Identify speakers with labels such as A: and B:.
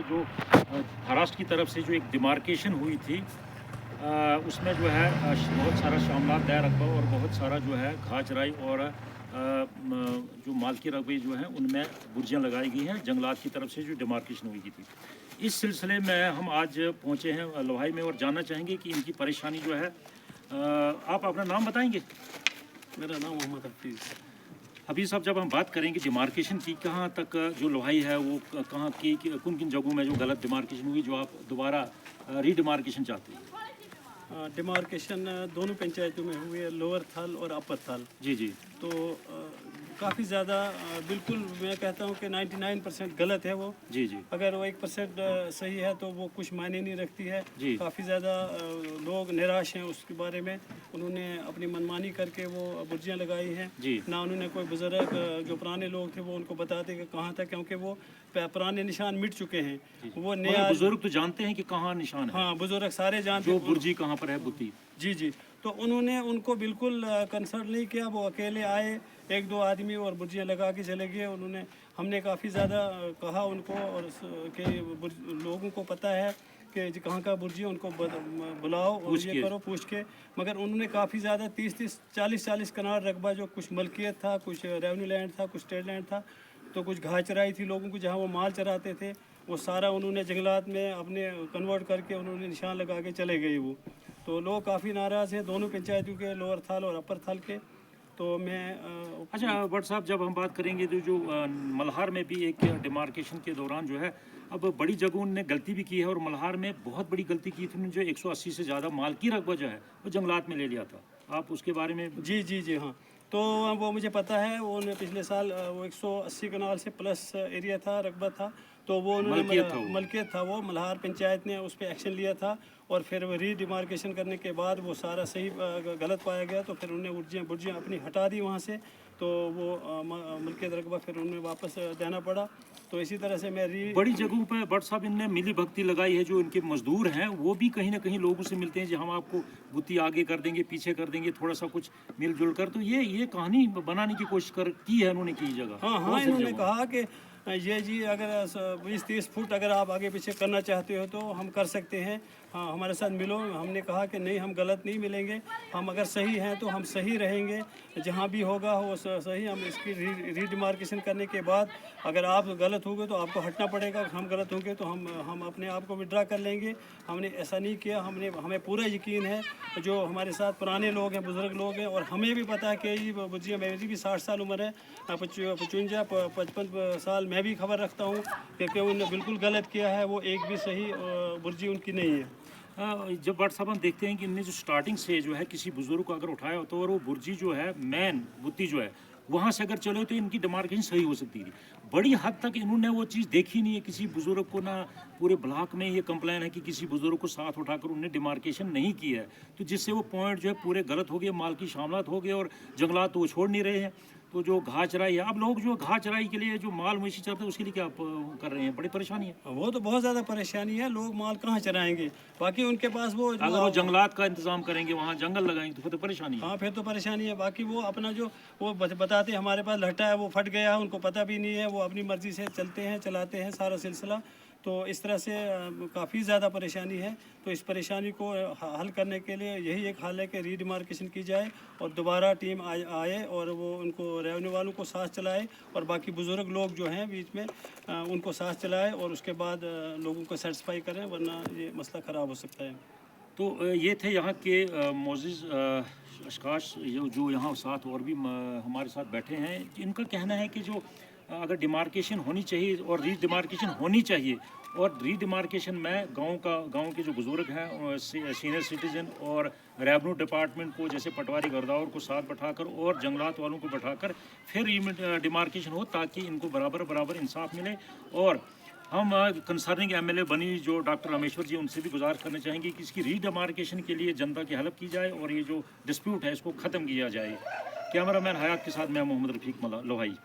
A: जो महाराष्ट्र की तरफ से जो एक डिमार्केशन हुई थी, उसमें जो है बहुत सारा शामलात दायर रकबा और बहुत सारा जो है घास चराई और जो मालकी रकबे जो हैं उनमें बुर्जियाँ लगाई गई हैं जंगलात की तरफ से जो डिमार्केशन हुई थी। इस सिलसिले में हम आज पहुँचे हैं लोहाई में और जानना चाहेंगे कि इनकी परेशानी जो है। आप अपना नाम बताएंगे?
B: मेरा नाम मोहम्मद हफीज़।
A: अभी साहब, जब हम बात करेंगे डिमार्केशन की, कहाँ तक जो लोहाई है वो कहाँ की किन किन जगहों में जो गलत डिमार्केशन हुई जो आप दोबारा रीडिमार्केशन चाहते हैं?
B: डिमार्केशन दोनों पंचायतों में हुई है, लोअर थल और अपर थल।
A: जी जी।
B: तो काफ़ी ज़्यादा बिल्कुल मैं कहता हूँ कि 99% गलत है वो।
A: जी जी।
B: अगर वो 1% सही है तो वो कुछ मायने नहीं रखती है।
A: जी।
B: काफ़ी ज़्यादा लोग निराश हैं उसके बारे में। उन्होंने अपनी मनमानी करके वो बुर्जियाँ लगाई हैं।
A: जी।
B: ना उन्होंने कोई बुज़ुर्ग जो पुराने लोग थे वो उनको बताते कि कहाँ तक, क्योंकि वो पुराने निशान मिट चुके हैं। वो नया
A: बुजुर्ग तो जानते हैं कि कहाँ निशान है।
B: हाँ, बुज़ुर्ग सारे जानते
A: जो
B: हैं
A: बुर्जी कहाँ पर है बुत्ती।
B: जी जी। तो उन्होंने उनको बिल्कुल कंसल्ट नहीं किया। वो अकेले आए, एक दो आदमी, और बुर्जियाँ लगा के चले गए। उन्होंने हमने काफ़ी ज़्यादा कहा उनको और कि लोगों को पता है कि कहाँ का बुर्जी है, उनको बुलाओ और ये करो पूछ के। मगर उन्होंने काफ़ी ज़्यादा 30-30 40-40 कनाल रकबा, जो कुछ मलकियत था, कुछ रेवेन्यू लैंड था, कुछ स्टेट लैंड था, तो कुछ घास चराई थी लोगों को जहाँ वो माल चराते थे, वो सारा उन्होंने जंगलात में अपने कन्वर्ट करके उन्होंने निशान लगा के चले गए वो। तो लोग काफ़ी नाराज़ हैं दोनों पंचायतों के, लोअर थल और अपर थल के। तो मैं
A: अच्छा भट्ट साहब, जब हम बात करेंगे तो जो मल्हार में भी एक डिमार्केशन के दौरान जो है, अब बड़ी जगहों ने गलती भी की है और मल्हार में बहुत बड़ी गलती की थी, जो 180 से ज़्यादा मालकी रकबा जो है वो जंगलात में ले लिया था। आप उसके बारे में?
B: जी जी जी हाँ। तो वो मुझे पता है, वो पिछले साल वो 180 कनाल से प्लस एरिया था, रकबा था। तो वो उन्होंने मलकियत था वो मल्हार पंचायत ने उस पर एक्शन लिया था। और फिर वो रीडिमार्केशन करने के बाद वो सारा सही गलत पाया गया। तो फिर उन्होंने बुर्जियाँ अपनी हटा दी वहाँ से। तो वो मलकियत रकबा फिर उन्हें वापस देना पड़ा। तो इसी तरह से मैं
A: बड़ी जगहों पर भट्ट साहब इनने मिली भक्ति लगाई है। जो इनके मजदूर हैं वो भी कहीं ना कहीं लोगों से मिलते हैं जी, हम आपको बुत्ती आगे कर देंगे, पीछे कर देंगे, थोड़ा सा कुछ मिलजुल कर। तो ये कहानी बनाने की कोशिश की है उन्होंने की जगह।
B: हाँ हाँ, इन्होंने कहा कि ये जी अगर 20-30 फुट अगर आप आगे पीछे करना चाहते हो तो हम कर सकते हैं, हाँ हमारे साथ मिलो। हमने कहा कि नहीं, हम गलत नहीं मिलेंगे, हम अगर सही हैं तो हम सही रहेंगे, जहाँ भी होगा वो सही। हम इसकी रीडिमार्केशन करने के बाद अगर आप गलत होंगे तो आपको हटना पड़ेगा, हम गलत होंगे तो हम अपने आप को विड्रा कर लेंगे। हमने ऐसा नहीं किया। हमें पूरा यकीन है, जो हमारे साथ पुराने लोग हैं, बुज़ुर्ग लोग हैं, और हमें भी पता है कि ये बुर्जियाँ, मेरी भी 60 साल उम्र है, 55 साल मैं भी खबर रखता हूँ कि उन्होंने बिल्कुल गलत किया है। वो एक भी सही बुर्जी उनकी नहीं है।
A: जब भट्ट साहब हम देखते हैं कि इनने जो स्टार्टिंग से जो है किसी बुजुर्ग को अगर उठाया होता और वो बुर्जी जो है मेन बुत्ती जो है वहाँ से अगर चले तो इनकी डिमार्केशन सही हो सकती थी। बड़ी हद तक इन्होंने वो चीज़ देखी नहीं है। किसी बुजुर्ग को, ना पूरे ब्लॉक में ये कंप्लेन है कि किसी बुजुर्ग को साथ उठाकर उन्होंने डिमार्केशन नहीं की है, तो जिससे वो पॉइंट जो है पूरे गलत हो गए, माल की शामलात हो गए और जंगलात तो वो छोड़ नहीं रहे हैं। तो जो घास चराई है, अब लोग जो घास चराई के लिए जो माल मवेशी चलते हैं उसके लिए क्या कर रहे हैं? बड़ी परेशानी है।
B: वो तो बहुत ज़्यादा परेशानी है। लोग माल कहाँ चराएंगे? बाकी उनके पास वो
A: अगर वो जंगलात का इंतजाम करेंगे, वहाँ जंगल लगाएंगे तो फिर तो परेशानी है।
B: हाँ, फिर तो परेशानी है। बाकी वो अपना जो वो बताते हमारे पास लहटा है, वो फट गया है, उनको पता भी नहीं है। वो अपनी मर्ज़ी से चलते हैं, चलाते हैं सारा सिलसिला। तो इस तरह से काफ़ी ज़्यादा परेशानी है। तो इस परेशानी को हल करने के लिए यही एक हल है कि रीडिमार्केशन की जाए और दोबारा टीम आए और वो उनको रेवेन्यू वालों को साथ चलाए और बाकी बुज़ुर्ग लोग जो हैं बीच में उनको साथ चलाए और उसके बाद लोगों को सेटिस्फाई करें, वरना ये मसला ख़राब हो सकता है।
A: तो ये थे यहाँ के मोजिज़ अशखास जो यहाँ साथ और भी हमारे साथ बैठे हैं। इनका कहना है कि जो अगर डिमार्केशन होनी चाहिए और रीडिमार्केशन होनी चाहिए, और रीडिमार्केशन में गांव के जो बुज़ुर्ग हैं, सीनियर सिटीज़न और रेवेन्यू डिपार्टमेंट को, जैसे पटवारी गरदावर को साथ बैठाकर और जंगलात वालों को बैठाकर फिर डिमार्केशन हो, ताकि इनको बराबर इंसाफ मिले। और हम कंसर्निंग एमएलए बनी जो डॉक्टर रामेश्वर जी, उनसे भी गुजारिश करना चाहेंगे कि इसकी रीडिमार्केशन के लिए जनता की हेल्प की जाए और ये जो डिस्प्यूट है इसको ख़त्म किया जाए। कैमरामैन हयात के साथ मैं मोहम्मद रफ़ीक लोहाई।